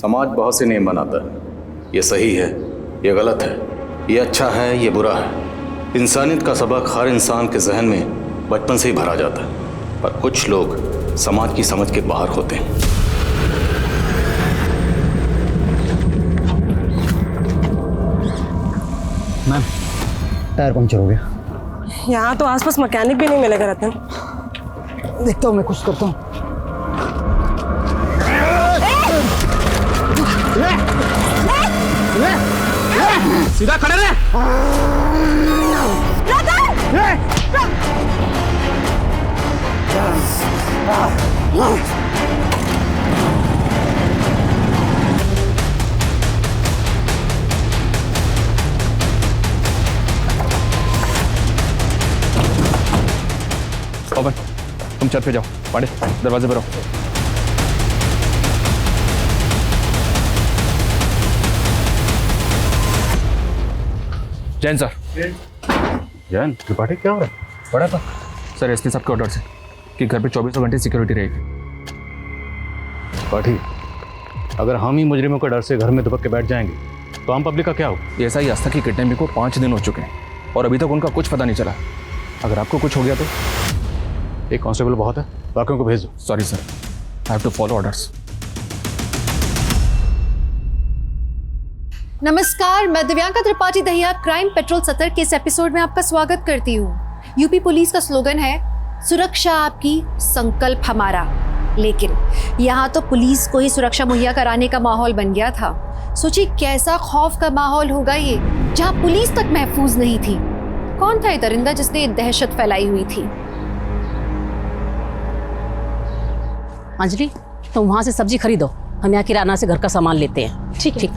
समाज बहुत से नियम बनाता है, ये सही है, ये गलत है, ये अच्छा है, ये बुरा है। इंसानियत का सबक हर इंसान के जहन में बचपन से ही भरा जाता है, पर कुछ लोग समाज की समझ के बाहर होते हैं। मैम, टायर पंक्चर हो गया। यहाँ तो आसपास मैकेनिक भी नहीं मिलेगा रतन। देखता हूँ, मैं कुछ करता हूँ। सीधा खड़े रहे। पवन, तुम छत पे जाओ, पांडे दरवाजे पर आओ। जैन सर। जैन, त्रिपाठी क्या हो रहा है? बड़ा था सर, एसपी साहब के ऑर्डर से कि घर पे 24 घंटे सिक्योरिटी रहेगी। त्रिपाठी, अगर हम ही मुजरिमों के डर से घर में दुबक के बैठ जाएंगे तो आम पब्लिक का क्या होगा? ऐसा ही आस्था की किडनैपिंग को 5 दिन हो चुके हैं और अभी तक उनका कुछ पता नहीं चला। अगर आपको कुछ हो गया तो? एक कांस्टेबल बहुत है, बाकियों को भेज दो। Sorry sir, I have to follow orders. नमस्कार, मैं दिव्यांका त्रिपाठी दहिया क्राइम पेट्रोल सतर्क के इस एपिसोड में आपका स्वागत करती हूँ। यूपी पुलिस का स्लोगन है सुरक्षा आपकी, संकल्प हमारा। लेकिन यहाँ तो पुलिस को ही सुरक्षा मुहैया कराने का माहौल बन गया था। सोचिए कैसा खौफ का माहौल होगा ये, जहाँ पुलिस तक महफूज नहीं थी। कौन था ये दरिंदा जिसने दहशत फैलाई हुई थी? अंजलि, तुम वहां से सब्जी खरीदो, हम यहाँ किराना से घर का सामान लेते हैं। ठीक।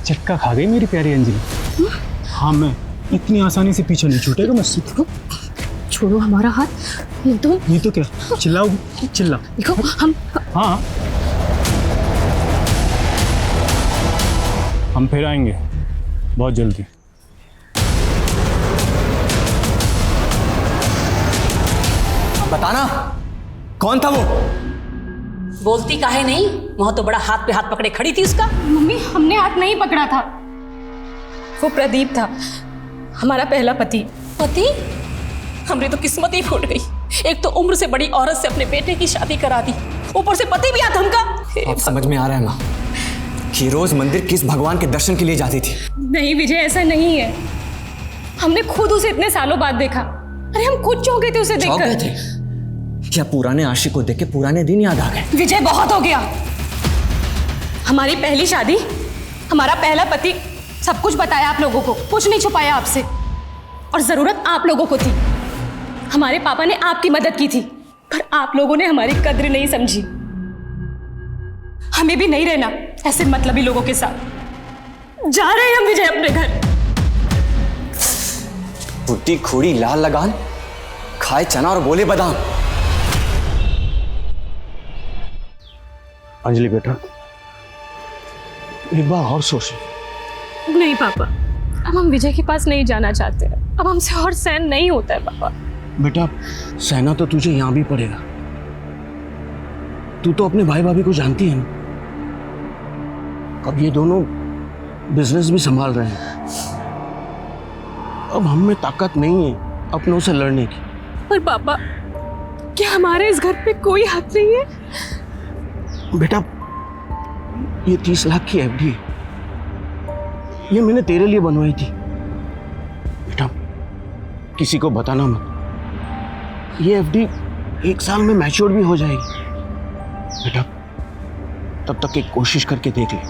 चक्का खा गई मेरी प्यारी अंजलि। हाँ, मैं इतनी आसानी से पीछे नहीं छूटेगा मुझसे। छोड़ो हमारा हाथ। ये तो क्या चिल्लाओ? चिल्ला। देखो हम। हाँ, हम फिर आएंगे बहुत जल्दी। बताना कौन था वो? बोलती काहे नहीं? वहां तो बड़ा हाथ पे हाथ पकड़े खड़ी थी उसका। मम्मी, हमने हाथ नहीं पकड़ा था, वो प्रदीप था, हमारा पहला पति। पति? हमरी तो किस्मत ही फूट गई। एक तो उम्र से बड़ी औरत से अपने बेटे की शादी करा दी, ऊपर से पति भी आ धमका। अब समझ में आ रहा है माँ कि रोज मंदिर किस भगवान के दर्शन के लिए जाती थी। नहीं विजय, ऐसा नहीं है। हमने खुद उसे इतने सालों बाद देखा। अरे हम खुद चौंके थे उसे चौंके देखकर। थे? क्या पुराने आशिक को देख के पुराने दिन याद आ गए? विजय, बहुत हो गया। हमारी पहली शादी, हमारा पहला पति, सब कुछ बताया आप लोगों को, कुछ नहीं छुपाया आपसे। और जरूरत आप लोगों को थी। हमारे पापा ने आपकी मदद की थी, पर आप लोगों ने हमारी कद्र नहीं समझी। हमें भी नहीं रहना ऐसे मतलबी लोगों के साथ। जा रहे हैं हम विजय अपने घर। बुद्धि खोड़ी लाल लगान, खाए चना और बोले बादाम। अंजलि बेटा, एक बार और सोच। नहीं पापा, अब हम विजय के पास नहीं जाना चाहते हैं। अब हमसे और सहन नहीं होता है पापा। बेटा, सहना तो तुझे यहां भी पड़ेगा। तू तो अपने भाई भाभी को जानती है ना। अब ये दोनों बिजनेस भी संभाल रहे हैं। अब हम में ताकत नहीं है अपनों से लड़ने की। पर पापा, क्या हमारे इस घर पे कोई हक नहीं है? बेटा, ये 30 लाख की एफडी है, ये मैंने तेरे लिए बनवाई थी। बेटा, किसी को बताना मत। ये एफडी 1 साल में मैच्योर भी हो जाएगी। बेटा, तब तक एक कोशिश करके देख ले,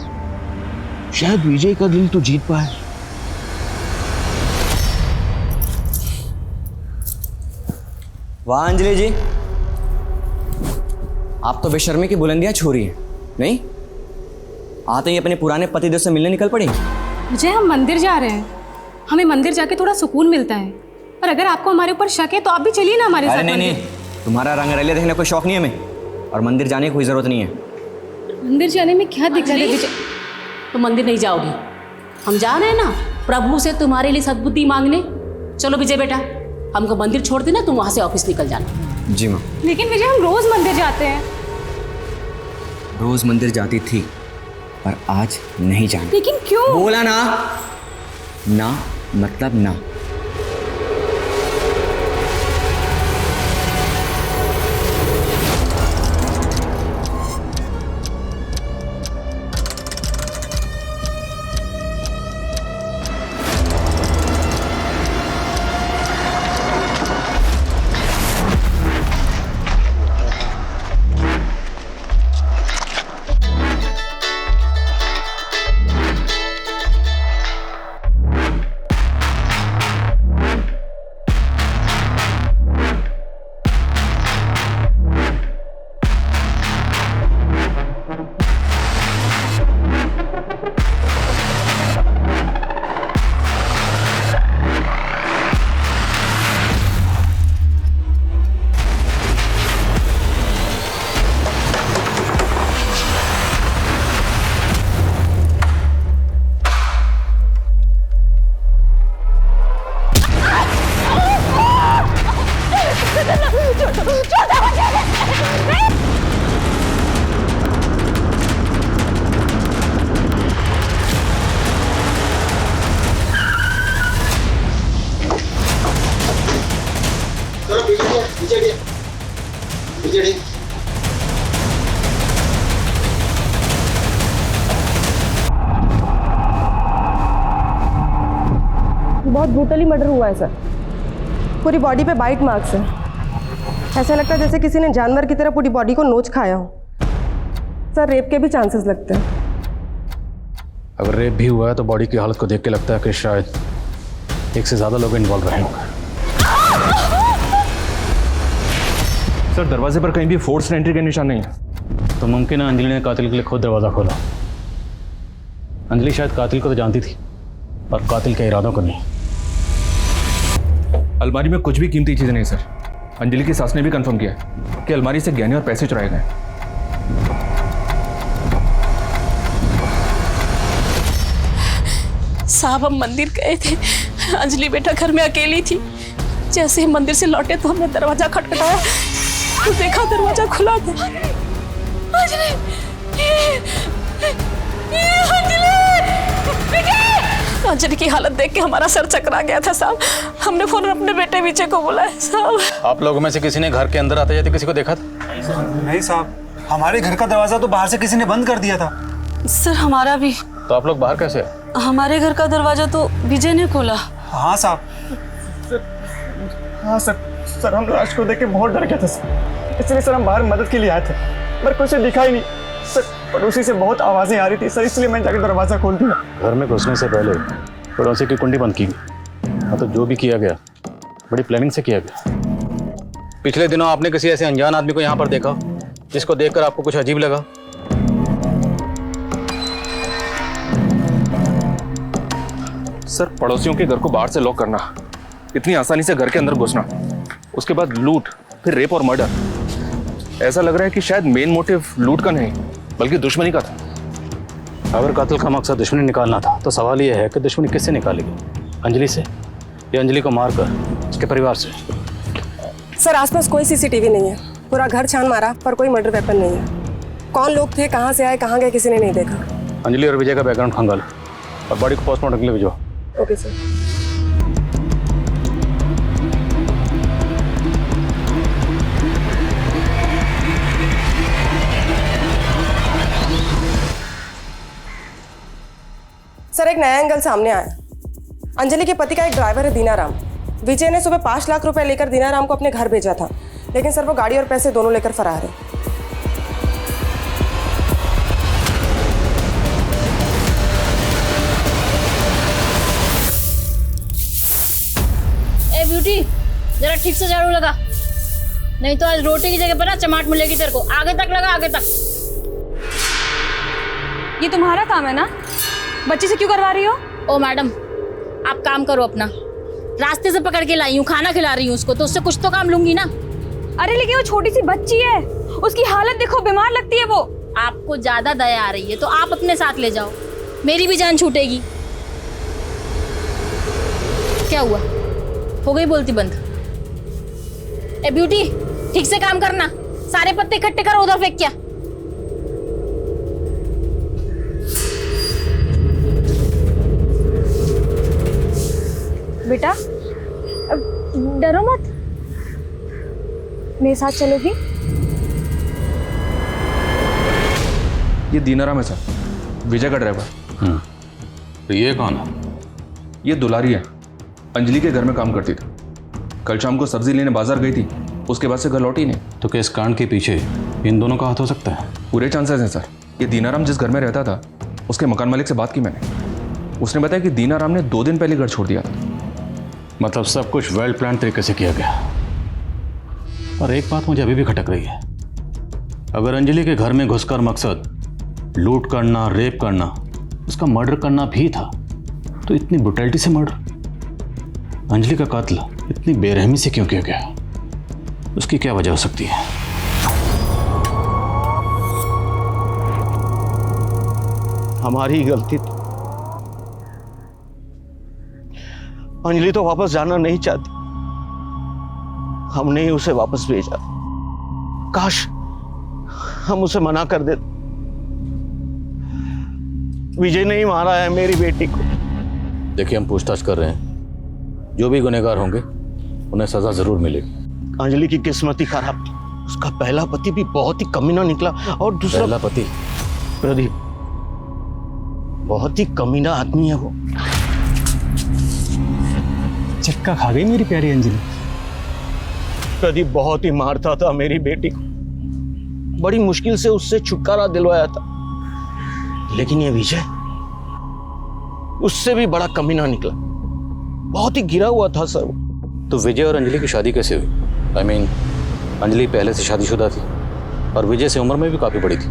शायद विजय का दिल तू जीत पाए। वाह अंजलि जी, आप तो बेशर्मी की बुलंदियां छू रही हैं। नहीं, आते ही अपने पुराने पतिदेव से मिलने निकल पड़ी। विजय, हम मंदिर जा रहे हैं, हमें मंदिर जाके थोड़ा सुकून मिलता है। और अगर आपको हमारे ऊपर शक है तो आप भी चलिए ना हमारे साथ। नहीं, तुम्हारा रंगरलिया देखने का कोई शौक नहीं है हमें, और मंदिर जाने की कोई जरूरत नहीं है। मंदिर जाने में क्या दिक्कत है विजय? तो मंदिर नहीं जाओगी? हम जा रहे हैं ना प्रभु से तुम्हारे लिए सद्बुद्धि मांगने। चलो विजय बेटा, हमको मंदिर छोड़ देना, तुम वहां से ऑफिस निकल जाना। जी माँ। लेकिन विजय, हम रोज मंदिर जाते हैं। रोज मंदिर जाती थी पर आज नहीं जाना। लेकिन क्यों? बोला ना, ना मतलब ना। बहुत ब्रूटली मर्डर हुआ है सर। पूरी बॉडी पे बाइट मार्क्स है। ऐसा लगता है जैसे किसी ने जानवर की तरह पूरी बॉडी को नोच खाया हो। सर रेप के भी चांसेस लगते हैं। अगर रेप भी हुआ है तो बॉडी की हालत को देख के लगता है कि शायद एक से ज़्यादा लोग इन्वॉल्व रहे होंगे। सर दरवाजे पर कहीं भी फोर्स एंट्री के निशान नहीं है। तो मुमकिन है अंजलि ने कातिल के लिए खुद दरवाज़ा खोला। अंजलि शायद कातिल को तो जानती थी पर कातिल के इरादों को नहीं। अलमारी में कुछ भी कीमती चीज़ें नहीं सर। अंजलि की सास ने भी कंफर्म किया कि अलमारी से गहने और पैसे चुराए गए। साहब हम मंदिर गए थे, अंजलि बेटा घर में अकेली थी। जैसे ही मंदिर से लौटे तो हमने दरवाजा खटखटाया तो देखा दरवाजा खुला था। अंजलि, अंजलि की हालत देख के हमारा सर चकरा गया था साहब। हमने फौरन अपने बेटे विजय को बुलाया साहब। आप लोगों में से किसी ने घर के अंदर आते जाते किसी को देखा था? नहीं साहब, हमारे घर का दरवाजा तो बाहर से किसी ने बंद कर दिया था। सर हमारा भी। तो आप लोग बाहर कैसे आए? हमारे घर का दरवाजा तो विजय ने खोला। हाँ साहब। हाँ सर हम लाश को देख के बहुत डर गए थे सर, इसलिए सर हम बाहर मदद के लिए आए थे पर कुछ दिखा ही नहीं सर। पड़ोसी से बहुत आवाज़ें आ रही थी सर, इसलिए मैंने जाकर दरवाज़ा खोल दिया। घर में घुसने से पहले पड़ोसी की कुंडी बंद की गई। हाँ तो जो भी किया गया बड़ी प्लानिंग से किया गया। पिछले दिनों आपने किसी ऐसे अनजान आदमी को यहाँ पर देखा जिसको देखकर आपको कुछ अजीब लगा? सर पड़ोसियों के घर को बाहर से लॉक करना, इतनी आसानी से घर के अंदर घुसना, उसके बाद लूट, फिर रेप और मर्डर। ऐसा लग रहा है कि शायद मेन मोटिव लूट का नहीं बल्कि दुश्मनी का था। अगर कातिल का मकसद दुश्मनी निकालना था तो सवाल यह है कि दुश्मनी किससे निकालेगी? अंजलि से या अंजलि को मारकर उसके परिवार से? सर आसपास कोई सीसीटीवी नहीं है। पूरा घर छान मारा पर कोई मर्डर वेपन नहीं है। कौन लोग थे, कहाँ से आए, कहाँ गए, किसी ने नहीं देखा। अंजलि और विजय का बैकग्राउंड खंगालो और बॉडी को पोस्टमार्टम के लिए भिजवाओ। Okay sir. सर एक नया एंगल सामने आया। अंजलि के पति का एक ड्राइवर है दीनाराम। विजय ने सुबह 5 लाख रुपए लेकर दीनाराम को अपने घर भेजा था, लेकिन सर वो गाड़ी और पैसे दोनों लेकर फरार है। ए ब्यूटी, जरा ठीक से झाड़ू लगा, नहीं तो आज रोटी की जगह पर ना चमाट मिलेगी तेरे को। आगे तक लगा, आगे तक। ये तुम्हारा काम है ना, बच्ची से क्यों करवा रही हो? ओ मैडम, आप काम करो अपना। रास्ते से पकड़ के लाई हूँ, खाना खिला रही हूँ उसको, तो उससे कुछ तो काम लूंगी ना। अरे लेकिन वो छोटी सी बच्ची है, उसकी हालत देखो, बीमार लगती है वो। आपको ज्यादा दया आ रही है तो आप अपने साथ ले जाओ, मेरी भी जान छूटेगी। क्या हुआ, हो गई बोलती बंद? ए ब्यूटी, ठीक से काम करना, सारे पत्ते इकट्ठे करो, उधर फेंक क्या। बेटा डरो मत, मेरे साथ चलोगी? ये दीनाराम है सर, विजय का ड्राइवर। तो ये कौन है? ये दुलारी है, अंजलि के घर में काम करती थी। कल शाम को सब्जी लेने बाजार गई थी, उसके बाद से घर लौटी नहीं। तो क्या इस कांड के पीछे इन दोनों का हाथ हो सकता है? पूरे चांसेस हैं सर। ये दीनाराम जिस घर में रहता था, उसके मकान मालिक से बात की मैंने। उसने बताया कि दीनाराम ने 2 दिन पहले घर छोड़ दिया था। मतलब सब कुछ वेल प्लान तरीके से किया गया। और एक बात मुझे अभी भी खटक रही है, अगर अंजलि के घर में घुसकर मकसद लूट करना, रेप करना, उसका मर्डर करना भी था, तो इतनी ब्रुटैलिटी से मर्डर, अंजलि का कत्ल इतनी बेरहमी से क्यों किया गया? उसकी क्या वजह हो सकती है? हमारी ही गलती थी। अंजलि तो वापस जाना नहीं चाहती, हमने ही उसे वापस भेजा। काश हम उसे मना कर देते। विजय ने ही मारा है मेरी बेटी को। देखिए, हम पूछताछ कर रहे हैं, जो भी गुनहगार होंगे उन्हें सजा जरूर मिलेगी। अंजलि की किस्मत ही खराब थी। उसका पहला पति भी बहुत ही कमीना निकला, और दूसरा पहला पति प्रदीप बहुत ही कमीना आदमी है वो। चक्का खा गई मेरी प्यारी अंजलि। प्रदीप बहुत ही मारता था मेरी बेटी को, बड़ी मुश्किल से उससे छुटकारा दिलवाया था। लेकिन ये विजय उससे भी बड़ा कमीना निकला, बहुत ही गिरा हुआ था सर। तो विजय और अंजलि की शादी कैसे हुई? I mean, अंजलि पहले से शादीशुदा थी और विजय से उम्र में भी काफी बड़ी थी।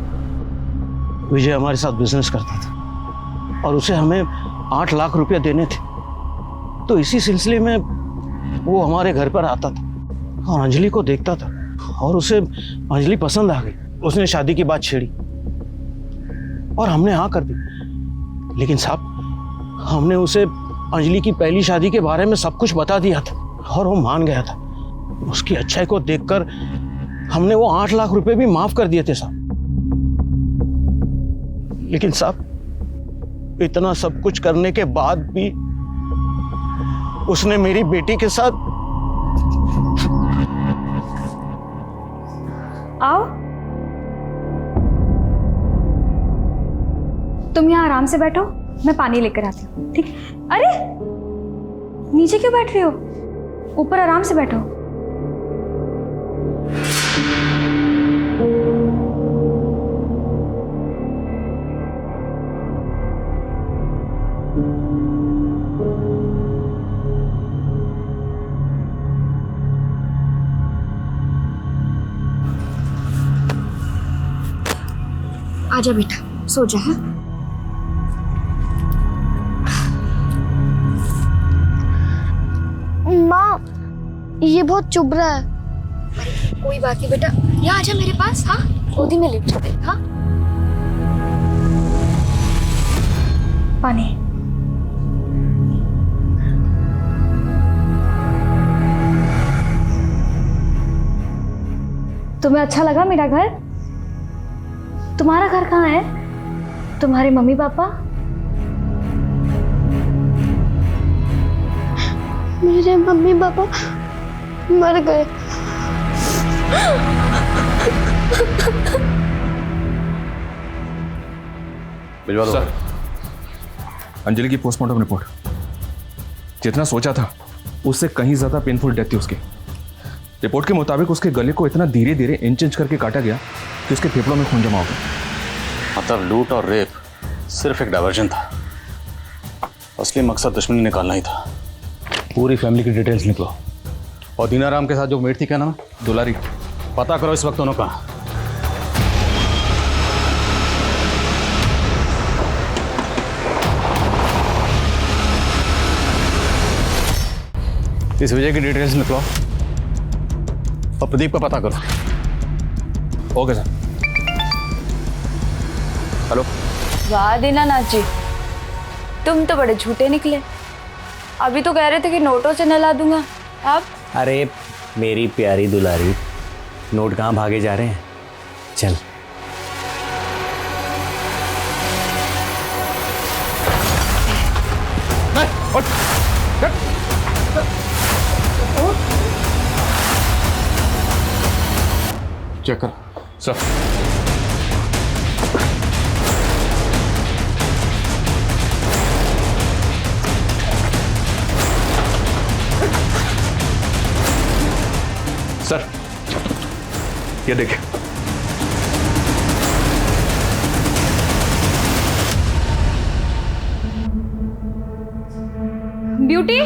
विजय हमारे साथ बिजनेस करता था और उसे हमें 8 लाख रुपए देने थे। तो इसी सिलसिले में वो हमारे घर पर आता था और अंजलि को देखता था, और उसे अंजलि पसंद आ गई। उसने शादी की बात छेड़ी और हमने हाँ कर दी। लेकिन साहब, हमने उसे अंजलि की पहली शादी के बारे में सब कुछ बता दिया था और वो मान गया था। उसकी अच्छाई को देखकर हमने वो 8 लाख रुपए भी माफ कर दिए थे साहब। लेकिन साहब, इतना सब कुछ करने के बाद भी उसने मेरी बेटी के साथ। आओ, तुम यहाँ आराम से बैठो, मैं पानी लेकर आती हूँ। ठीक? अरे नीचे क्यों बैठ रही हो? ऊपर आराम से बैठो। आजा बेटा, सो जा। हाँ? माँ, ये बहुत चुभ रहा है। कोई बात नहीं बेटा, यहाँ आजा मेरे पास। हाँ, गोदी में लेट जाते। हाँ, पानी। तुम्हें अच्छा लगा मेरा घर? तुम्हारा घर कहाँ है? तुम्हारे मम्मी पापा? मेरे मम्मी पापा मर गए। भिजवा दो। सर, अंजलि की पोस्टमार्टम रिपोर्ट। जितना सोचा था उससे कहीं ज्यादा पेनफुल डेथ थी उसकी। रिपोर्ट के मुताबिक उसके गले को इतना धीरे धीरे इंच करके काटा गया कि उसके फेफड़ों में खून जमा हो गया। मतलब लूट और रेप सिर्फ एक डायवर्जन था, असली मकसद दुश्मनी निकालना ही था। पूरी फैमिली की डिटेल्स निकलो। और दीनाराम के साथ जो मेट थी, क्या नाम है? दुलारी। पता करो इस वक्त दोनों का। इस विजय की डिटेल्स निकलो और प्रदीप का पता करो। Okay sir. हेलो। वाह दीनानाथ जी, तुम तो बड़े झूठे निकले। अभी तो कह रहे थे कि नोटों से नहला दूंगा, अब? अरे मेरी प्यारी दुलारी, नोट कहाँ भागे जा रहे हैं? चल। चेक कर सर। सर ये देखिए। ब्यूटी,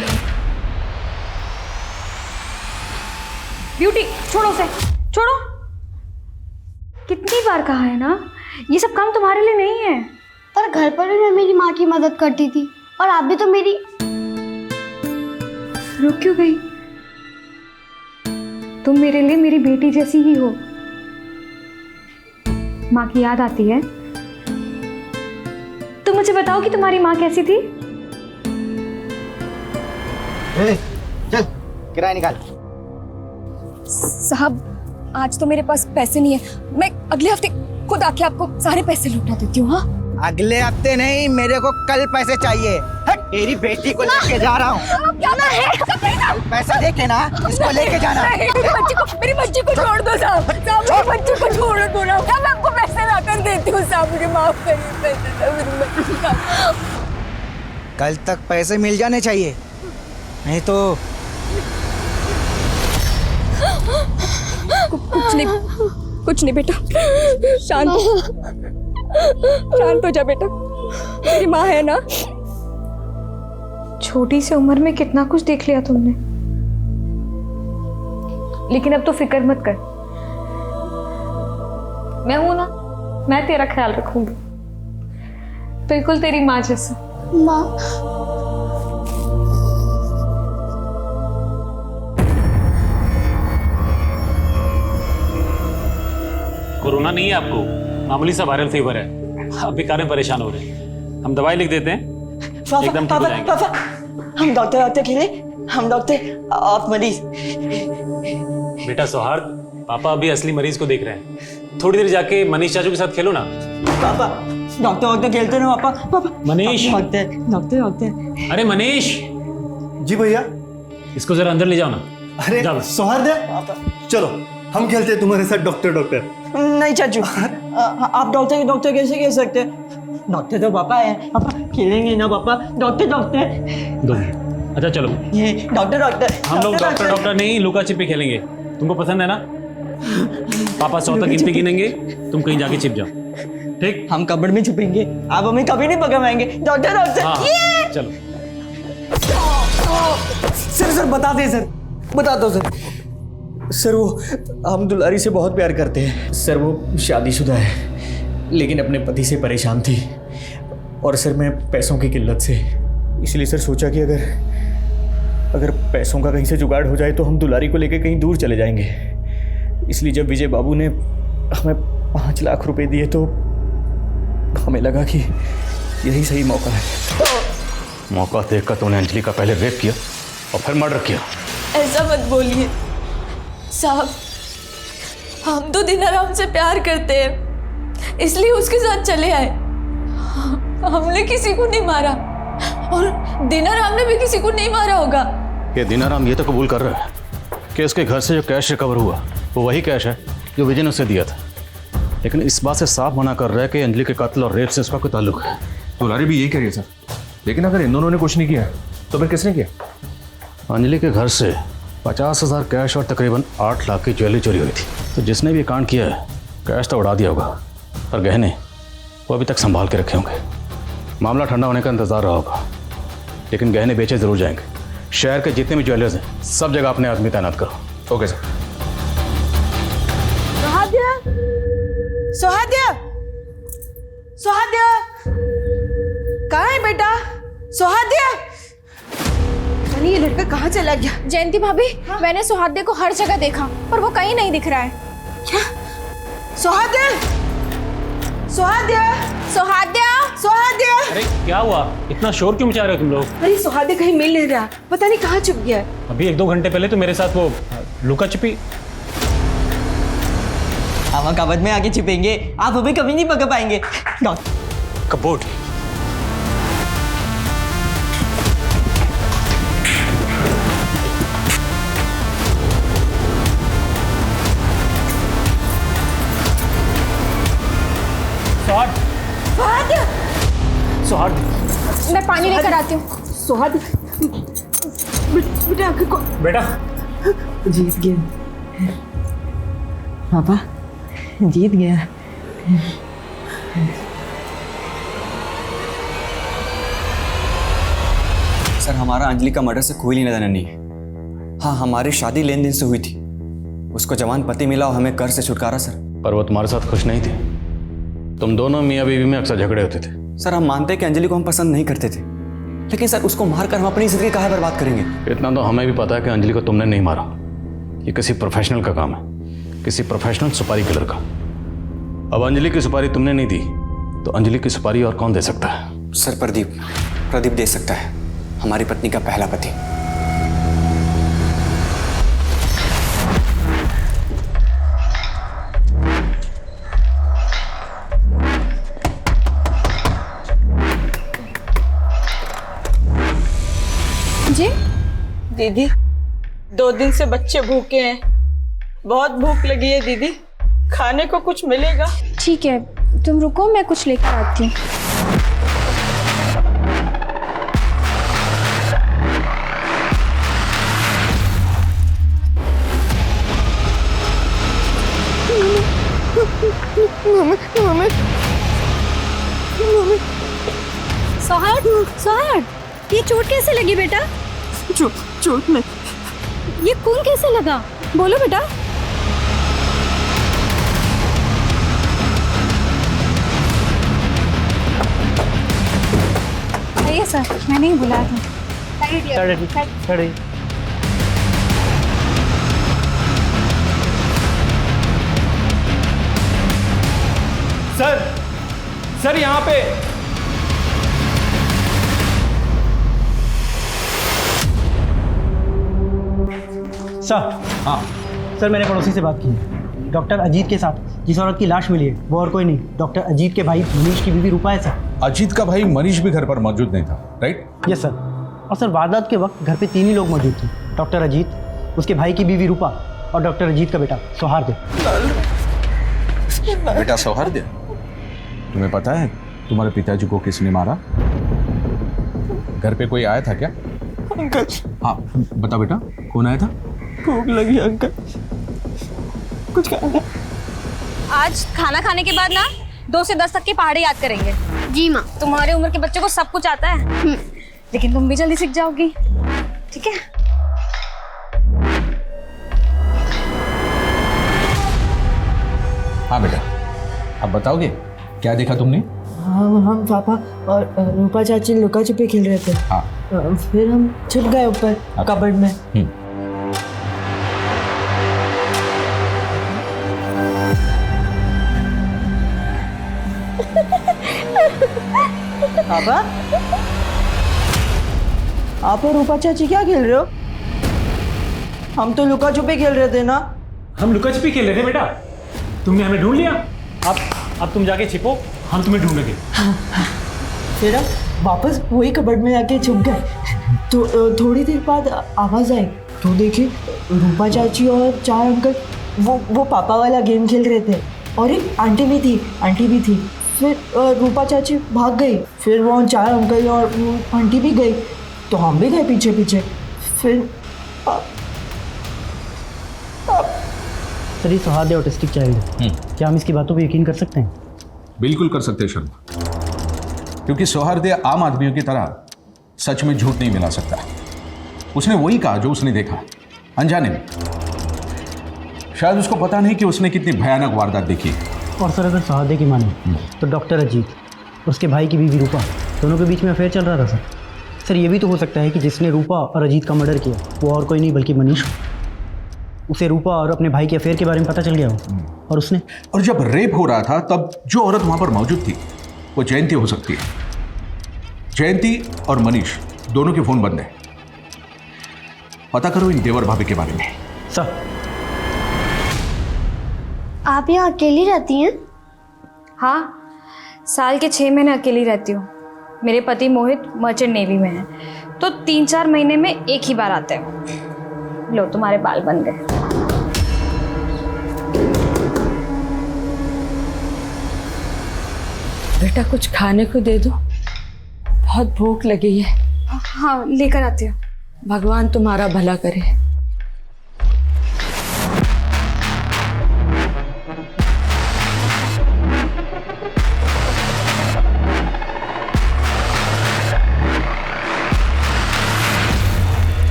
ब्यूटी छोड़ो उसे, छोड़ो। कितनी बार कहा है ना, ये सब काम तुम्हारे लिए नहीं है। पर घर पर भी मैं मेरी माँ की मदद करती थी और आप भी तो मेरी। रुक क्यों गई? तुम मेरे लिए मेरी बेटी जैसी ही हो। माँ की याद आती है? तुम मुझे बताओ कि तुम्हारी माँ कैसी थी? चल किराया निकाल। साहब आज तो मेरे पास पैसे नहीं है, मैं अगले हफ्ते खुद आके आपको सारे पैसे लौटा देती हूँ। हाँ अगले हफ्ते नहीं, मेरे को कल पैसे चाहिए। तेरी बेटी को लेके जा रहा हूँ। क्या है? पैसा दे के ना इसको लेके जाना। मेरी बच्ची को छोड़ दो साहब, मेरी बच्ची को छोड़ दो ना। मैं आपको पैसे ला कर देती हूँ साहब, मुझे माफ करिए, पैसे मेरी बच्ची का। कल तक पैसे मिल जाने चाहिए, नहीं तो कुछ नहीं बेटा, शांत हो जा बेटा, मेरी माँ है ना। छोटी सी उम्र में कितना कुछ देख लिया तुमने, लेकिन अब तो फिक्र मत कर, मैं हूं ना, मैं तेरा ख्याल रखूंगी, बिल्कुल तेरी माँ जैसा। माँ कोरोना नहीं है आपको, मामूली सा वायरल फीवर है। आप बेकार में परेशान हो रहे हैं, हम दवाई लिख देते हैं, एकदम ठीक हो जाएंगे। पापा हम डॉक्टर के लिए, हम डॉक्टर आप मरीज। बेटा सौहार्द, पापा अभी असली मरीज को देख रहे हैं, थोड़ी देर जाके मनीष चाचू के साथ खेलो ना। पापा डॉक्टर खेलते ना पापा। पापा मनीष, डॉक्टर। अरे मनीष जी भैया। इसको जरा अंदर ले जाओ ना। अरे सौहार्द, चलो हम खेलते हैं तुम्हारे साथ डॉक्टर। नहीं चाचू, आप डॉक्टर कैसे कह सकते हैं? डॉक्टर तो पापा है, पापा खेलेंगे ना पापा। डॉक्टर दो। अच्छा चलो, ये डॉक्टर हम लोग डॉक्टर नहीं, लुका छिपी खेलेंगे। तुमको पसंद है ना? पापा 100 तक गिनती गिनेंगे, तुम कहीं जाके छिप जाओ, ठीक? हम कबड़ में छुपेंगे, आप हमें कभी नहीं पकड़ पाएंगे। डॉक्टर हाँ, चलो। सर बता दो सर, वो हम दुलारी से बहुत प्यार करते हैं। सर वो शादीशुदा है, लेकिन अपने पति से परेशान थी, और सर मैं पैसों की किल्लत से, इसलिए सर सोचा कि अगर पैसों का कहीं से जुगाड़ हो जाए तो हम दुलारी को लेकर कहीं दूर चले जाएंगे। इसलिए जब विजय बाबू ने हमें 5 लाख रुपए दिए तो हमें लगा कि यही सही मौका है। मौका देखकर तूने अंजलि का पहले रेप किया और फिर मर्डर किया। ऐसा मत बोलिए साहब, हम तो दिनाराम से प्यार करते हैं, इसलिए उसके साथ चले आए। हमने किसी को नहीं मारा, और दिनाराम ने भी किसी को नहीं मारा होगा। ये दिनाराम ये तो कबूल कर रहा है कि उसके घर से जो कैश रिकवर हुआ वो वही कैश है जो विजय ने उसे दिया था, लेकिन इस बात से साफ मना कर रहा है कि अंजलि के कत्ल और रेप से उसका कोई ताल्लुक है। दुलारी भी यही कह रही है सर, लेकिन अगर इन दोनों ने कुछ नहीं किया तो फिर किसने किया? अंजलि के घर से 50,000 कैश और तकरीबन 8 लाख की ज्वेलरी चोरी हुई थी, तो जिसने भी कांड किया है कैश तो उड़ा दिया होगा, पर गहने वो अभी तक संभाल के रखे होंगे। मामला ठंडा होने का इंतजार रहा होगा, लेकिन गहने बेचे जरूर जाएंगे। शहर के जितने भी ज्वेलर्स हैं सब जगह अपने आदमी तैनात करो। Okay sir. सुहाद्या कहाँ है बेटा? सुहाद्या, अरे ये लड़का कहाँ चला गया? जयंती भाभी, मैंने सुहाद्या को हर जगह देखा पर वो कहीं नहीं दिख रहा है। क्या? सुहाद्या, सुहाद्या, सुहाद्या, सुहाद्या। अरे क्या हुआ, इतना शोर क्यों मचा रहे हो तुम लोग? अरे सुहाद्या कहीं मिल नहीं रहा, पता नहीं कहाँ छुप गया है। अभी 1-2 घंटे पहले तो मेरे साथ वो लुका छिपी। हम कबड में आके छिपेंगे, आप हमें कभी नहीं पकड़ पाएंगे। कपबोर्ड। सुहाग, सुहाग, मैं पानी लेकर आती हूँ। सुहाग बेटा को बेटा जीत गया पापा, जीत गया। सर हमारा अंजलि का मर्डर से कोई लेना देना नहीं है। हाँ, हमारी शादी लेन देन से हुई थी, उसको जवान पति मिला और हमें कर्ज से छुटकारा सर। पर वो तुम्हारे साथ खुश नहीं थी। तुम दोनों मियाँ बीवी में अक्सर झगड़े होते थे। सर हम मानते हैं कि अंजलि को हम पसंद नहीं करते थे, लेकिन सर उसको मारकर हम अपनी जिंदगी काहे बर्बाद करेंगे? इतना तो हमें भी पता है कि अंजलि को तुमने नहीं मारा। ये किसी प्रोफेशनल का काम है, किसी प्रोफेशनल सुपारी किलर का। अब अंजलि की सुपारी तुमने नहीं दी तो अंजलि की सुपारी और कौन दे सकता है? सर प्रदीप दे सकता है, हमारी पत्नी का पहला पति। जी दीदी, 2 दिन से बच्चे भूखे हैं, बहुत भूख लगी है दीदी, खाने को कुछ मिलेगा? ठीक है, तुम रुको, मैं कुछ लेकर आती हूँ। सोहाग, ये चोट कैसे लगी बेटा? चोट में ये खून कैसे लगा? बोलो बेटा। आइए सर, मैंने ही बुलाया था। सर यहाँ पे सर। हाँ सर, मैंने पड़ोसी से बात की है। डॉक्टर अजीत के साथ जिस औरत की लाश मिली है वो और कोई नहीं, डॉक्टर अजीत के भाई मनीष की बीवी रूपा है सर। अजीत का भाई मनीष भी घर पर मौजूद नहीं था, राइट? Yes sir. और सर वारदात के वक्त घर पे 3 ही लोग मौजूद थे, डॉक्टर अजीत, उसके भाई की बीवी रूपा और डॉक्टर अजीत का बेटा सौहार्द। बेटा सौहार्द, तुम्हें पता है तुम्हारे पिताजी को किसने मारा? घर पे कोई आया था क्या? अंकल। हाँ बता बेटा, कौन आया था? भूख लगी अंकल, कुछ खाना। आज खाना खाने के बाद ना 2 से 10 तक की पहाड़ी याद करेंगे। जी माँ। तुम्हारे उम्र के बच्चों को सब कुछ आता है, लेकिन तुम भी जल्दी सीख जाओगी, ठीक है? हाँ बेटा, अब बताओगे क्या देखा तुमने? हम पापा और रूपा चाची लुका छिपी खेल रहे थे। हाँ। फिर हम छुप गए ऊपर कबर्ड में। पापा, आप और रूपा चाची क्या खेल रहे हो? हम तो लुका छुपी खेल रहे थे ना। हम लुका छिपी खेल रहे थे बेटा, तुमने हमें ढूंढ लिया। अब तुम जाके छिपो, हम तुम्हें ढूंढेंगे। फिर हम वापस वही कबर्ड में जाके छुप गए। तो थोड़ी देर बाद आवाज आई तो देखे रूपा चाची और 4 अंकल वो पापा वाला गेम खेल रहे थे, और एक आंटी भी थी। फिर रूपा चाची भाग गई, फिर वो 4 अंकल और वो आंटी भी गई, तो हम भी गए पीछे पीछे। फिर सर ये सौहार्द ऑटिस्टिक चाइल्ड है, क्या हम इसकी बातों पर यकीन कर सकते हैं? बिल्कुल कर सकते हैं शर्मा, क्योंकि सौहार्द आम आदमियों की तरह सच में झूठ नहीं मिला सकता। उसने वही कहा जो उसने देखा, अनजाने में। शायद उसको पता नहीं कि उसने कितनी भयानक वारदात देखी। और सर अगर सौहार्द की माने तो डॉक्टर अजीत और उसके भाई की बीवी रूपा दोनों के बीच में अफेयर चल रहा था सर। सर ये भी तो हो सकता है कि जिसने रूपा और अजीत का मर्डर किया वो और कोई नहीं बल्कि मनीष। उसे रूपा और अपने भाई के अफेयर के बारे में पता चल गया हो, और उसने। और जब रेप हो रहा था तब जो औरत वहां पर मौजूद थी वो जयंती हो सकती है। जयंती और मनीष दोनों के फोन बंद है। पता करो इन देवर भाभी के बारे में। सर आप यहाँ अकेली रहती हैं? हाँ, साल के 6 महीने अकेली रहती हूँ। मेरे पति मोहित मर्चेंट नेवी में है, तो 3-4 महीने में एक ही बार आते हैं। लो तुम्हारे बाल बन गए। बेटा कुछ खाने को दे दो, बहुत भूख लगी है। हाँ लेकर आती हूँ। भगवान तुम्हारा भला करे।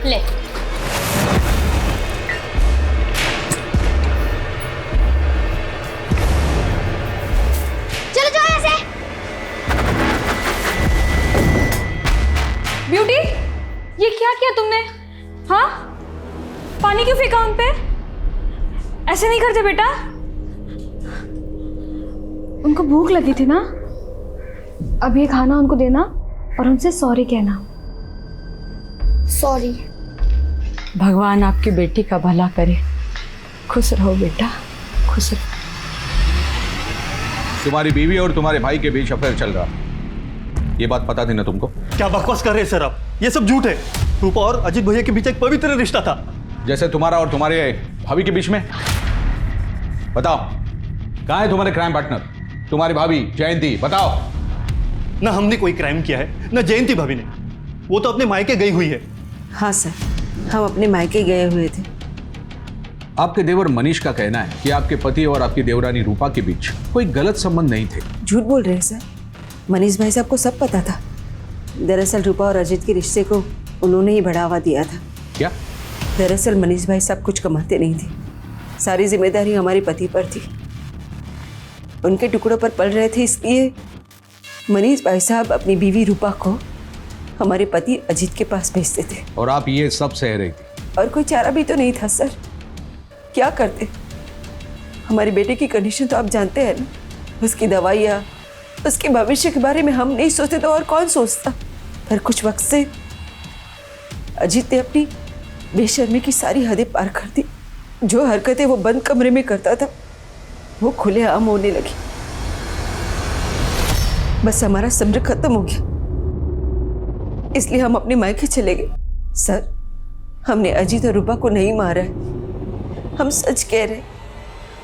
ले चलो जाओ ऐसे। ब्यूटी, ये क्या किया तुमने? हाँ, पानी क्यों फेंका उन पे? ऐसे नहीं करते बेटा। उनको भूख लगी थी ना, अब ये खाना उनको देना और उनसे सॉरी कहना। सॉरी। भगवान आपकी बेटी का भला करे। खुश रहो बेटा, खुश रहो। तुम्हारी बीवी और तुम्हारे भाई के बीच अफेयर चल रहा, ये बात पता थी ना तुमको? क्या बकवास कर रहे हैं सर आप? ये सब झूठ है। रूपा और अजीत भैया के बीच एक पवित्र रिश्ता था। जैसे तुम्हारा और तुम्हारे भाभी के बीच में। बताओ कहाँ है तुम्हारे क्राइम पार्टनर, तुम्हारी भाभी जयंती? बताओ। ना हमने कोई क्राइम किया है, ना जयंती भाभी ने। वो तो अपने मायके गई हुई है। हाँ सर, हम अपने मायके गए हुए थे। आपके देवर मनीष का कहना है कि आपके पति और आपकी देवरानी रूपा के बीच कोई गलत संबंध नहीं थे। झूठ बोल रहे हैं सर, मनीष भाई साहब को सब पता था। दरअसल रूपा और अजीत के रिश्ते को उन्होंने ही बढ़ावा दिया था। क्या? दरअसल मनीष भाई सब कुछ कमाते नहीं थे, सारी जिम्मेदारी हमारे पति पर थी। उनके टुकड़ों पर पल रहे थे, इसलिए मनीष भाई साहब अपनी बीवी रूपा को हमारे पति अजीत के पास भेजते थे। और आप ये सब सह रही थी? और कोई चारा भी तो नहीं था सर, क्या करते? हमारे बेटे की कंडीशन तो आप जानते हैं ना, उसकी दवाइयाँ, उसके भविष्य के बारे में हम नहीं सोचते तो और कौन सोचता। पर कुछ वक्त से अजीत ने अपनी बेशर्मी की सारी हदें पार कर दी। जो हरकतें वो बंद कमरे में करता था वो खुलेआम होने लगी। बस हमारा सब्र खत्म हो गया, इसलिए हम अपने मायके चले गए। सर, हमने अजीत और रूपा को नहीं मारा है, हम सच कह रहे,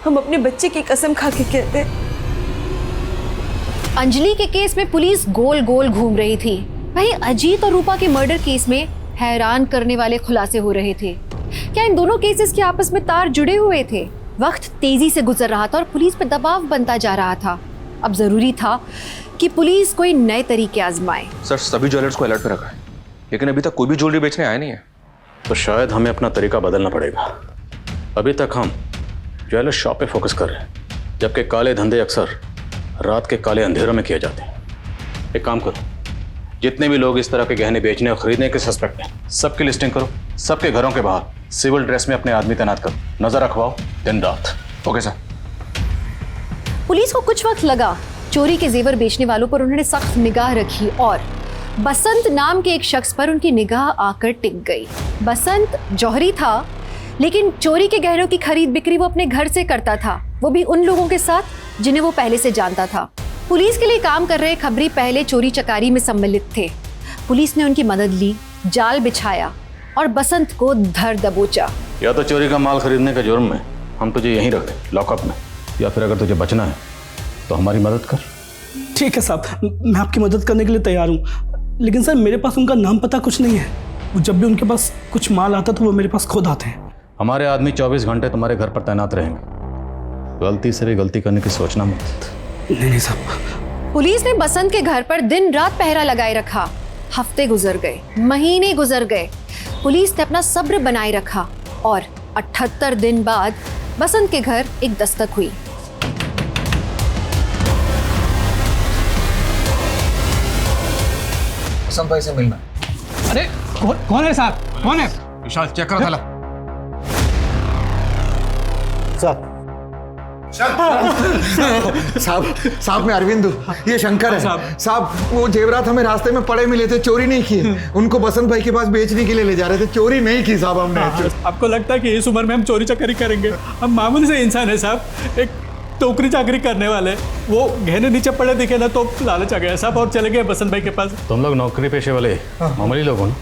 हम अपने बच्चे की कसम खा के कहते हैं। अंजलि के केस में पुलिस गोल गोल घूम रही थी, वहीं अजीत और रूपा के मर्डर केस में हैरान करने वाले खुलासे हो रहे थे। क्या इन दोनों केसेस के आपस में तार जुड़े हुए थे? वक्त तेजी से गुजर रहा था और पुलिस पर दबाव बनता जा रहा था। अब जरूरी था कि पुलिस कोई नए तरीके आजमाए। सर, सभी ज्वेलर्स को अलर्ट पे रखा है, लेकिन अभी तक कोई भी ज्वेलरी बेचने आया नहीं है। तो शायद हमें अपना तरीका बदलना पड़ेगा। अभी तक हम ज्वेलर शॉप पे फोकस कर रहे हैं, जबकि काले धंधे अक्सर रात के काले अंधेरों में किए जाते हैं। एक काम करो, जितने भी लोग इस तरह के गहने बेचने और खरीदने के सस्पेक्ट हैं, सबकी लिस्टिंग करो। सबके घरों के बाहर सिविल ड्रेस में अपने आदमी तैनात करो, नजर रखवाओ दिन रात। Okay sir. पुलिस को कुछ वक्त लगा, चोरी के जेवर बेचने वालों पर उन्होंने सख्त निगाह रखी और बसंत नाम के एक शख्स पर उनकी निगाह आकर टिक गई। बसंत जौहरी था, लेकिन चोरी के गहनों की खरीद बिक्री वो अपने घर से करता था, वो भी उन लोगों के साथ जिन्हें वो पहले से जानता था। पुलिस के लिए काम कर रहे खबरी पहले चोरी चकारी में सम्मिलित थे। पुलिस ने उनकी मदद ली, जाल बिछाया और बसंत को धर दबोचा। या तो चोरी का माल खरीदने के जुर्म में हम तुझे यहीं रख दें, लॉकअप में, या फिर अगर तुझे बचना है तो हमारी मदद कर। ठीक है साहब, मैं आपकी मदद करने के लिए तैयार हूँ, लेकिन सर मेरे पास उनका नाम पता कुछ नहीं है। जब भी उनके पास कुछ माल आता तो वो मेरे पास खुद आते हैं। हमारे आदमी 24 घंटे तुम्हारे घर पर तैनात रहेंगे, गलती से भी गलती करने की सोचना मत। नहीं साहब। पुलिस ने बसंत के घर पर दिन रात पहरा लगाए रखा। हफ्ते गुजर गए, महीने गुजर गए, पुलिस ने अपना सब्र बनाए रखा और 78 दिन बाद बसंत के घर एक दस्तक हुई। बसंत भाई से मिलना। अरे कौन है साहब, कौन है? विशाल चेक करो थाला। साहब मैं अरविंद हूँ, ये शंकर है। साहब वो जेवरात हमें रास्ते में पड़े मिले थे, चोरी नहीं किए, उनको बसंत भाई के पास बेचने के लिए ले जा रहे थे, चोरी नहीं की साहब हमने। आपको लगता है कि इस उम्र में हम चोरी चकारी करेंगे? हम मामूली से इंसान है साहब, एक टोकरी चाकरी करने वाले। वो गहने नीचे पड़े दिखे ना तो लालच आ गया साहब और चले गए बसंत भाई के पास। तुम लोग नौकरी पेशे वाले मामूली लोग हो ना,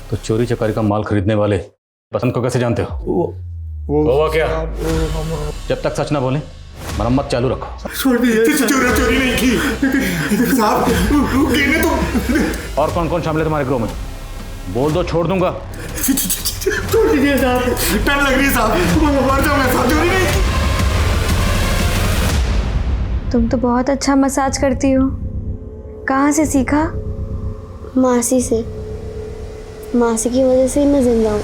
तो चोरी चकारी का माल खरीदने वाले बसंत को कैसे जानते हो? वो क्या? जब तक सच ना बोले मरम्मत चालू रखो। छोड़ दीजिए, चोरी नहीं की साहब, कहने तो। और कौन कौन शामिल है तुम्हारे ग्रोह में? बोल दो, छोड़ दूंगा। छोड़ दीजिए साहब, डर लग रही है साहब, मर जाऊंगा साहब, चोरी नहीं की। तुम तो बहुत अच्छा मसाज करती हो, कहाँ से सीखा? मासी से। मासी की वजह से ही मैं जिंदा हूँ।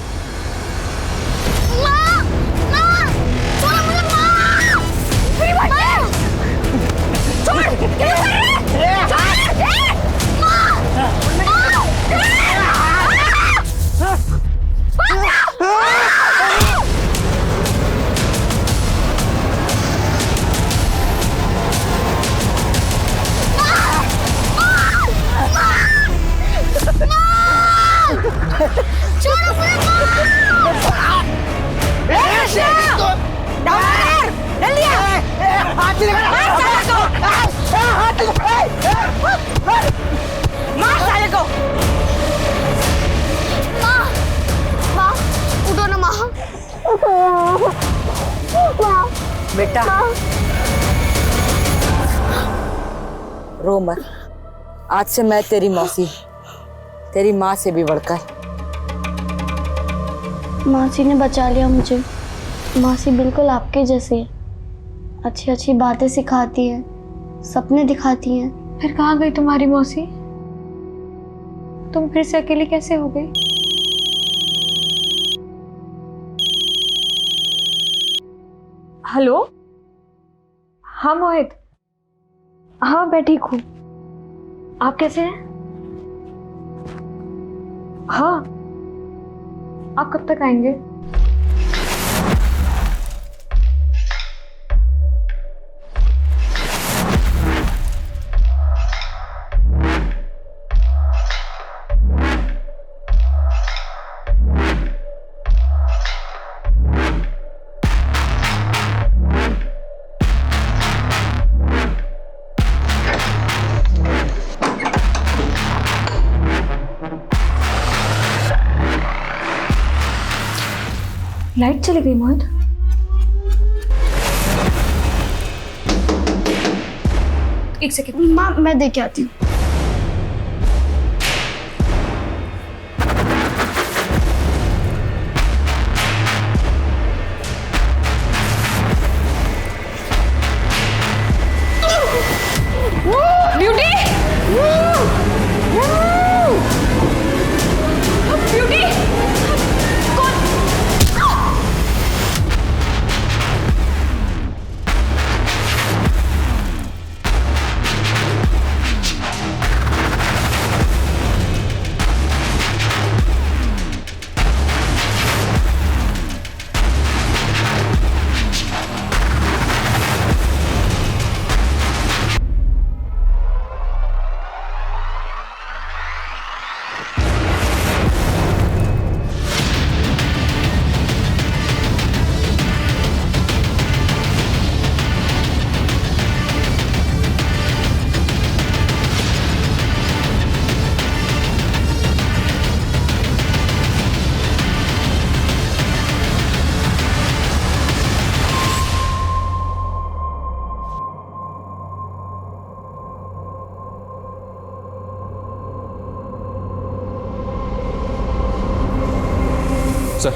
बेटा रो मत, आज से मैं तेरी मौसी, तेरी माँ से भी बढ़कर। मासी ने बचा लिया मुझे। मासी बिल्कुल आपके जैसी है, अच्छी अच्छी बातें सिखाती है, सपने दिखाती हैं। फिर कहाँ गई तुम्हारी मौसी? तुम फिर से अकेली कैसे हो गई? हेलो, हाँ मोहित, हाँ मैं ठीक हूँ। आप कैसे हैं? हाँ, आप कब तक आएंगे? लाइट चली गई मोहित। एक सेकंड माँ, मैं देके आती हूँ। ब्यूटी, ब्यूटी, सर,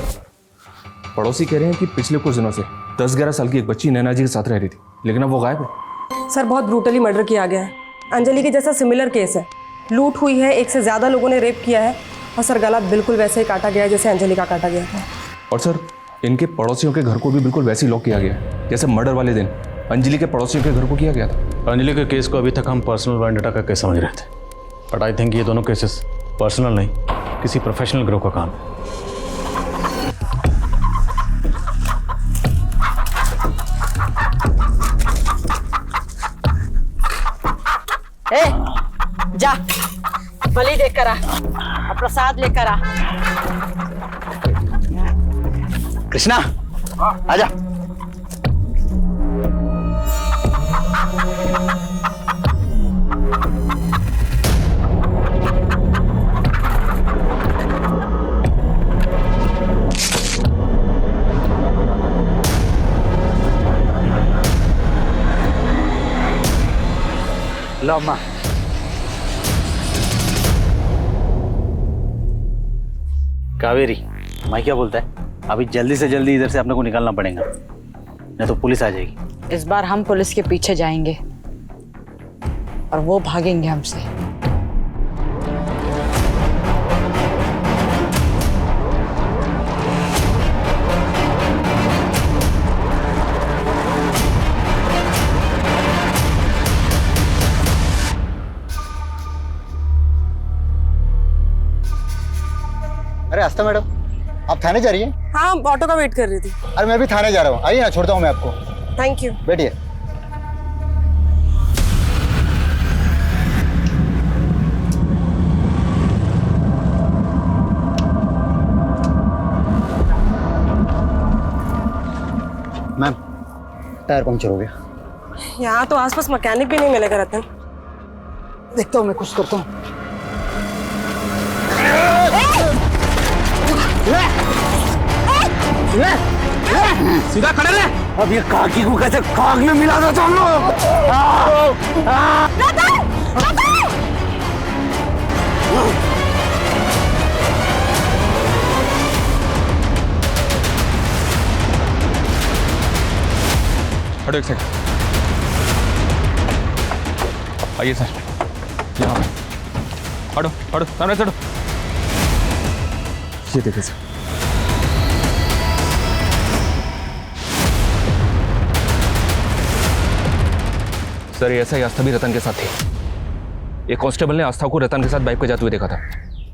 पड़ोसी कह रहे हैं कि पिछले कुछ दिनों से 10-11 साल की एक बच्ची नैना जी के साथ रह रही थी, लेकिन अब वो गायब है। सर बहुत ब्रूटली मर्डर किया गया है। अंजलि के जैसा सिमिलर केस है। लूट हुई है, एक से ज़्यादा लोगों ने रेप किया है और सर गला बिल्कुल वैसे ही काटा गया है जैसे अंजलि का काटा गया था। और सर इनके पड़ोसियों के घर को भी बिल्कुल वैसे ही लॉक किया गया है जैसे मर्डर वाले दिन अंजलि के पड़ोसियों के घर को किया गया था। अंजलि के केस को अभी तक हम पर्सनल वेंडेटा का केस समझ रहे थे, बट आई थिंक ये दोनों केसेस पर्सनल नहीं, किसी प्रोफेशनल ग्रुप का काम है। जा बलि देकर आ और प्रसाद लेकर आ। कृष्णा आजा। लो अम्मा। कावेरी, मैं क्या बोलता है, अभी जल्दी से जल्दी इधर से अपने को निकलना पड़ेगा, नहीं तो पुलिस आ जाएगी। इस बार हम पुलिस के पीछे जाएंगे और वो भागेंगे हमसे। अरे आस्था मैडम, आप थाने जा रही हैं? हाँ, ऑटो का वेट कर रही थी। अरे मैं भी थाने जा रहा हूँ, आइए ना, छोड़ता हूँ मैं आपको। Thank you. बैठिए। मैम, टायर पंक्चर हो गया। यहाँ तो आसपास मैकेनिक भी नहीं मिलेगा रतन। देखता हूँ मैं कुछ करता हूँ। सीधा खड़े रहे। अब ये काकी को कैसे खाक में मिला दो तुम लोग। हटो एक सेकंड। आइए सर, यहाँ पे। हटो हटो, सामने से हटो। ये देखिए सर, सर ये ऐसा ही आस्था भी रतन के साथ थी। एक कांस्टेबल ने आस्था को रतन के साथ बाइक पे जाते हुए देखा था,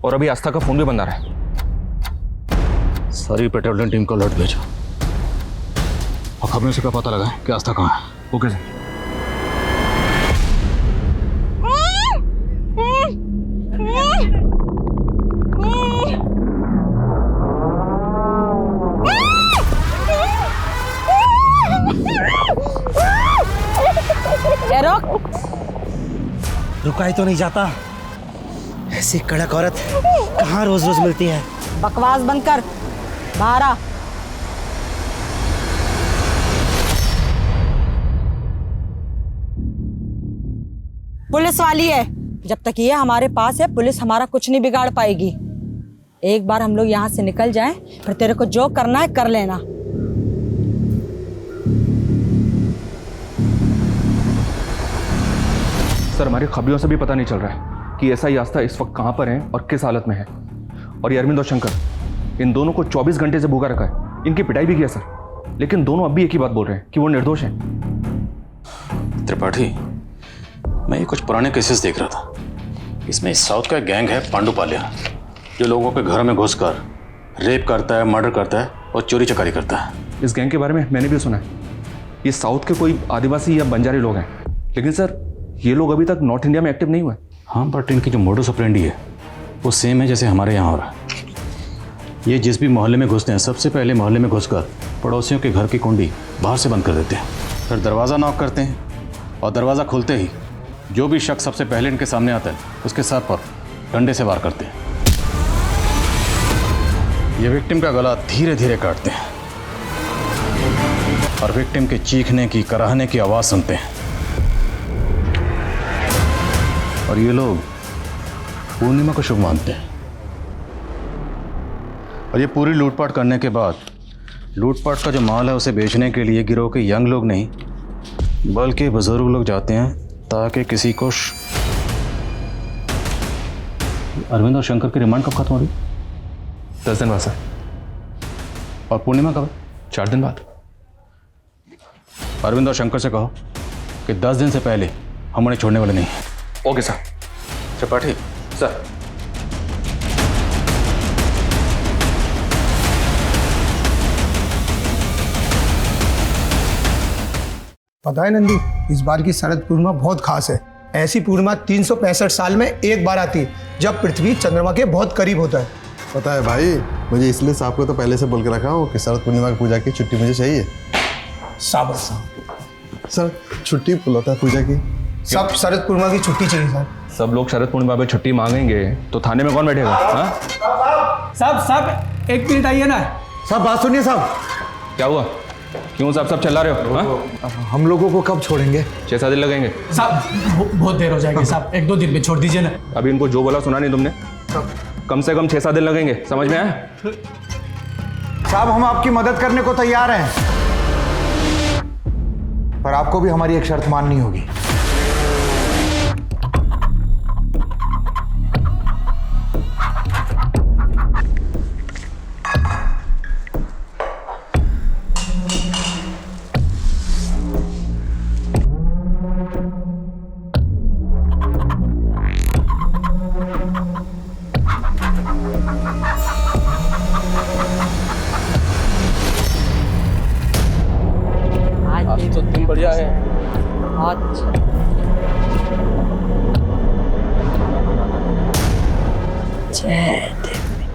और अभी आस्था का फोन भी बंद आ रहा है। सारी पेट्रोलियम टीम को अलर्ट भेजो और खबरों से क्या पता लगा कि आस्था कहाँ है। Okay sir. रुका ही तो नहीं जाता। ऐसी कड़क औरत कहाँ रोज रोज मिलती है। बकवास बंद कर, बाहर आ। पुलिस वाली है, जब तक ये हमारे पास है पुलिस हमारा कुछ नहीं बिगाड़ पाएगी। एक बार हम लोग यहाँ से निकल जाएं, फिर तेरे को जो करना है कर लेना। सर हमारी खबरों से भी पता नहीं चल रहा है कि एसआई आस्था इस वक्त कहाँ पर है और किस हालत में है। और ये अरविंद और शंकर, इन दोनों को 24 घंटे से भूखा रखा है। इनकी पिटाई भी किया सर, लेकिन दोनों अब भी एक ही बात बोल रहे हैं कि वो निर्दोष हैं। त्रिपाठी, मैं ये कुछ पुराने केसेस देख रहा था। इसमें साउथ का एक गैंग है पांडुपाल्या, जो लोगों के घर में घुसकर रेप करता है, मर्डर करता है और चोरी चकारी करता है। इस गैंग के बारे में मैंने भी सुना है। ये साउथ के कोई आदिवासी या बंजारी लोग हैं, लेकिन सर ये लोग अभी तक नॉर्थ इंडिया में एक्टिव नहीं हुए। हाँ, बट इनकी जो मोडस ऑपरेंडी है वो सेम है जैसे हमारे यहाँ हो रहा है। ये जिस भी मोहल्ले में घुसते हैं, सबसे पहले मोहल्ले में घुसकर पड़ोसियों के घर की कुंडी बाहर से बंद कर देते हैं, फिर दरवाज़ा नॉक करते हैं और दरवाज़ा खुलते ही जो भी शख्स सबसे पहले इनके सामने आता है उसके सर पर डंडे से वार करते हैं। ये विक्टिम का गला धीरे धीरे काटते हैं और विक्टिम के चीखने की, कराहने की आवाज़ सुनते हैं। और ये लोग पूर्णिमा को शुभ मानते हैं। और ये पूरी लूटपाट करने के बाद लूटपाट का जो माल है उसे बेचने के लिए गिरोह के यंग लोग नहीं बल्कि बुजुर्ग लोग जाते हैं, ताकि किसी को अरविंद और शंकर की रिमांड कब खत्म हो रही? 10 दिन बाद सर। और पूर्णिमा कब? 4 दिन बाद। अरविंद और शंकर से कहो कि 10 दिन से पहले हम उन्हें छोड़ने वाले नहीं हैं। Okay sir. त्रिपाठी सर, पता है नंदू, इस बार की शरद पूर्णिमा बहुत खास है। ऐसी पूर्णिमा 365 साल में एक बार आती है, जब पृथ्वी चंद्रमा के बहुत करीब होता है। पता है भाई, मुझे इसलिए साहब को तो पहले से बोल के रखा हूँ कि शरद पूर्णिमा की पूजा की छुट्टी मुझे चाहिए। शाबाश सर, छुट्टी बुलाता है पूजा की। सब शरद पूर्णिमा की छुट्टी चाहिए सर। सब लोग शरद पूर्णिमा पे छुट्टी मांगेंगे तो थाने में कौन बैठेगा? साहब एक मिनट आइए ना। साहब बात सुनिए साहब। क्या हुआ? क्यों साहब सब चिल्ला रहे हो? हाँ? हम लोगों को कब छोड़ेंगे? 6-7 दिन लगेंगे साहब बहुत देर हो जाएगी साहब, 1-2 दिन में छोड़ दीजिए ना। अभी इनको जो बोला सुना नहीं तुमने? कम से कम 6-7 दिन लगेंगे, समझ में आया? साहब हम आपकी मदद करने को तैयार हैं, पर आपको भी हमारी एक शर्त माननी होगी। आज तो दिन बढ़िया है। अच्छा जय देवी।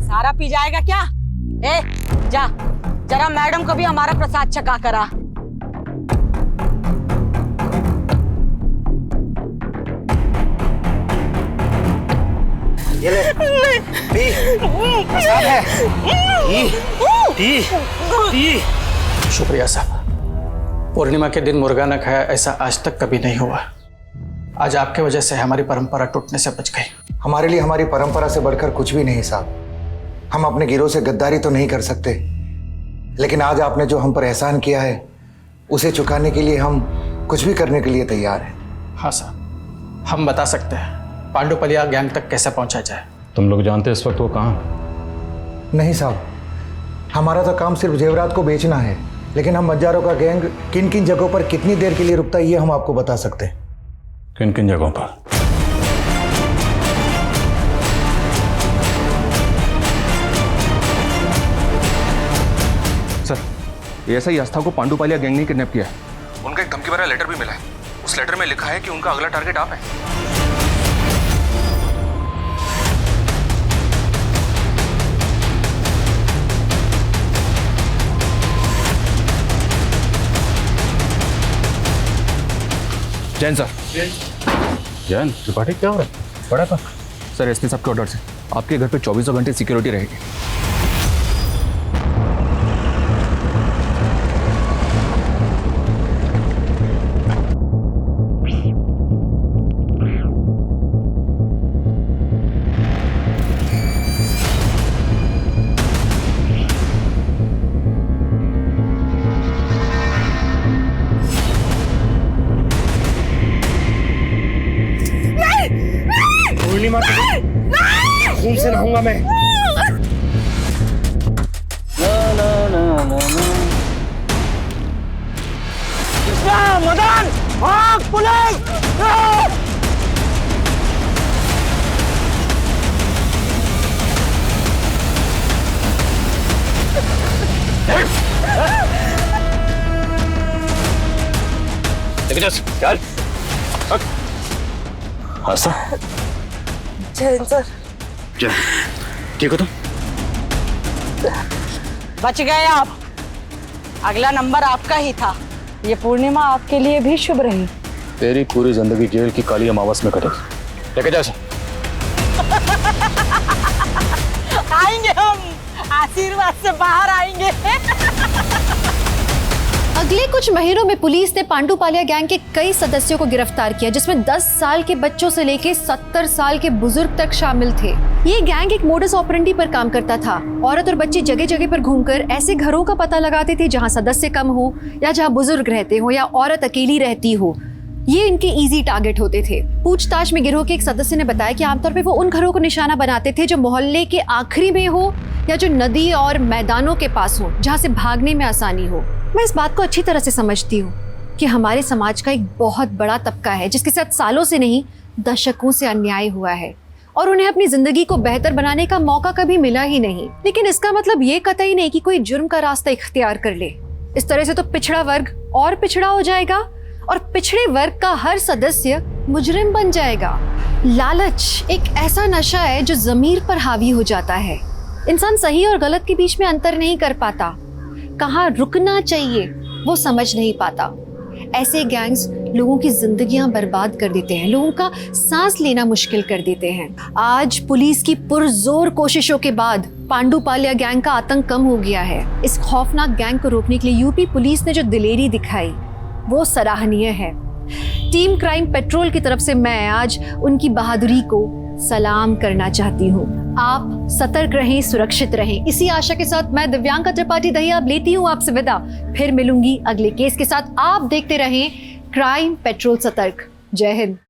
सारा पी जाएगा क्या? ए जा जरा मैडम को भी हमारा प्रसाद छका करा। ये ले पी, प्रसाद है। पी। शुक्रिया साहब। पूर्णिमा के दिन मुर्गा न खाया ऐसा आज तक कभी नहीं हुआ। आज आपके वजह से हमारी परंपरा टूटने से बच गई। हमारे लिए हमारी परंपरा से बढ़कर कुछ भी नहीं साहब। हम अपने गिरोह से गद्दारी तो नहीं कर सकते, लेकिन आज आपने जो हम पर एहसान किया है उसे चुकाने के लिए हम कुछ भी करने के लिए तैयार हैं। हाँ साहब, हम बता सकते हैं पांडुपलिया गैंग तक कैसे पहुंचा जाए। तुम लोग जानते इस वक्त वो कहाँ? नहीं साहब, हमारा तो काम सिर्फ जेवरात को बेचना है, लेकिन हम मज्जारों का गैंग किन किन जगहों पर कितनी देर के लिए रुकता है ये हम आपको बता सकते हैं। किन किन जगहों पर? सर, ऐसा ही आस्था को पांडुपालिया गैंग ने किडनैप किया है। उनका एक धमकी भरा लेटर भी मिला है। उस लेटर में लिखा है कि उनका अगला टारगेट आप है। जैन सर। जैन त्रिपाठी क्या हो रहा है? बड़ा था सर, एसपी साहब के ऑर्डर से आपके घर पे 24 घंटे सिक्योरिटी रहेगी। पूर्णिमा खून से नहाऊंगा मैं। मदन भाग, पुलिस! चल आस्था। जैन सर। जय, ठीक हो तुम? बच गए आप। अगला नंबर आपका ही था। ये पूर्णिमा आपके लिए भी शुभ रही। तेरी पूरी जिंदगी जेल की काली अमावस में कटेगी। लेके जा। आएंगे हम, आशीर्वाद से बाहर आएंगे। अगले कुछ महीनों में पुलिस ने पांडुपालिया गैंग के कई सदस्यों को गिरफ्तार किया, जिसमें 10 साल के बच्चों से लेकर 70 साल के बुजुर्ग तक शामिल थे। ये गैंग एक मोडस ऑपरेंडी पर काम करता था। औरत और बच्चे जगह जगह पर घूमकर ऐसे घरों का पता लगाते थे जहां सदस्य कम हो या जहां बुजुर्ग रहते हो या औरत अकेली रहती हो। ये इनके इजी टारगेट होते थे। पूछताछ में गिरोह के एक सदस्य ने बताया कि आमतौर पर वो उन घरों को निशाना बनाते थे जो मोहल्ले के आखिरी में हो या जो नदी और मैदानों के पास हो, जहाँ से भागने में आसानी हो। मैं इस बात को अच्छी तरह से समझती हूँ कि हमारे समाज का एक बहुत बड़ा तबका है जिसके साथ सालों से नहीं दशकों से अन्याय हुआ है और उन्हें अपनी जिंदगी को बेहतर बनाने का मौका कभी मिला ही नहीं। लेकिन इसका मतलब ये कतई नहीं कि कोई जुर्म का रास्ता इख्तियार कर ले। इस तरह से तो पिछड़ा वर्ग और पिछड़ा हो जाएगा और पिछड़े वर्ग का हर सदस्य मुजरिम बन जाएगा। लालच एक ऐसा नशा है जो ज़मीर पर हावी हो जाता है। इंसान सही और गलत के बीच में अंतर नहीं कर पाता, कहाँ रुकना चाहिए वो समझ नहीं पाता। ऐसे गैंग्स लोगों की जिंदगियां बर्बाद कर देते हैं, लोगों का सांस लेना मुश्किल कर देते हैं। आज पुलिस की पुरजोर कोशिशों के बाद पांडुपाल्या गैंग का आतंक कम हो गया है। इस खौफनाक गैंग को रोकने के लिए यूपी पुलिस ने जो दिलेरी दिखाई वो सराहनीय है। टीम क्राइम पेट्रोल की तरफ से मैं आज उनकी बहादुरी को सलाम करना चाहती हूँ। आप सतर्क रहें, सुरक्षित रहें, इसी आशा के साथ मैं दिव्यांका त्रिपाठी दहिया लेती हूँ आपसे विदा। फिर मिलूंगी अगले केस के साथ। आप देखते रहें क्राइम पेट्रोल सतर्क। जय हिंद।